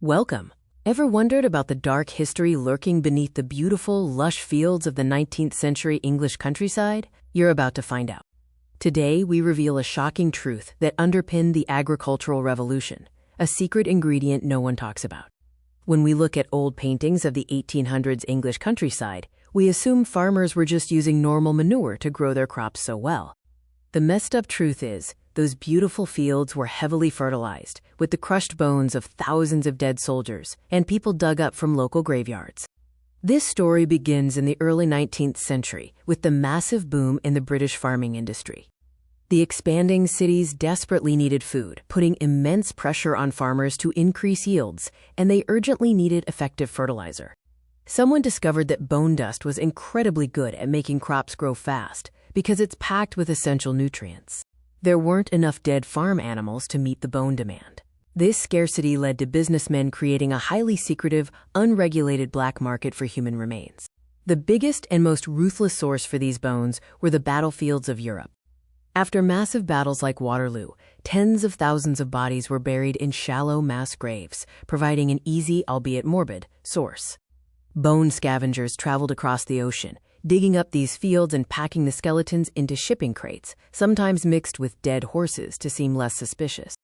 Welcome. Ever wondered about the dark history lurking beneath the beautiful, lush fields of the 19th century English countryside? You're about to find out. Today, we reveal a shocking truth that underpinned the agricultural revolution, a secret ingredient no one talks about. When we look at old paintings of the 1800s English countryside, we assume farmers were just using normal manure to grow their crops so well. The messed up truth is, those beautiful fields were heavily fertilized, with the crushed bones of thousands of dead soldiers and people dug up from local graveyards. This story begins in the early 19th century with the massive boom in the British farming industry. The expanding cities desperately needed food, putting immense pressure on farmers to increase yields, and they urgently needed effective fertilizer. Someone discovered that bone dust was incredibly good at making crops grow fast because it's packed with essential nutrients. There weren't enough dead farm animals to meet the bone demand. This scarcity led to businessmen creating a highly secretive, unregulated black market for human remains. The biggest and most ruthless source for these bones were the battlefields of Europe. After massive battles like Waterloo, tens of thousands of bodies were buried in shallow mass graves, providing an easy, albeit morbid, source. Bone scavengers traveled across the ocean, digging up these fields and packing the skeletons into shipping crates, sometimes mixed with dead horses to seem less suspicious.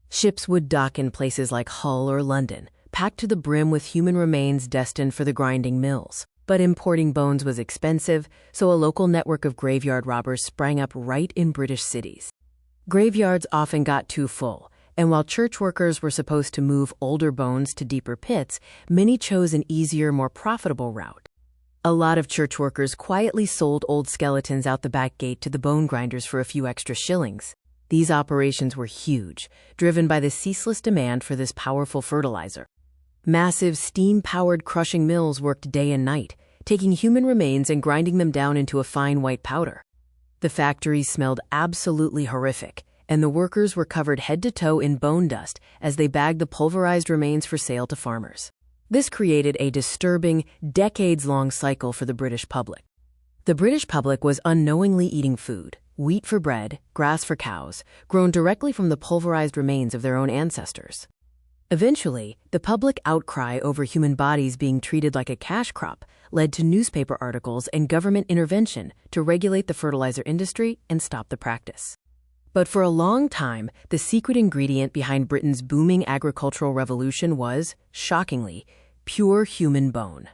Ships would dock in places like Hull or London, packed to the brim with human remains destined for the grinding mills. But importing bones was expensive, so a local network of graveyard robbers sprang up right in British cities. Graveyards often got too full, and while church workers were supposed to move older bones to deeper pits, many chose an easier, more profitable route. A lot of church workers quietly sold old skeletons out the back gate to the bone grinders for a few extra shillings. These operations were huge, driven by the ceaseless demand for this powerful fertilizer. Massive steam-powered crushing mills worked day and night, taking human remains and grinding them down into a fine white powder. The factories smelled absolutely horrific, and the workers were covered head to toe in bone dust as they bagged the pulverized remains for sale to farmers. This created a disturbing, decades-long cycle for the British public. The British public was unknowingly eating food, wheat for bread, grass for cows, grown directly from the pulverized remains of their own ancestors. Eventually, the public outcry over human bodies being treated like a cash crop led to newspaper articles and government intervention to regulate the fertilizer industry and stop the practice. But for a long time, the secret ingredient behind Britain's booming agricultural revolution was, shockingly, pure human bone.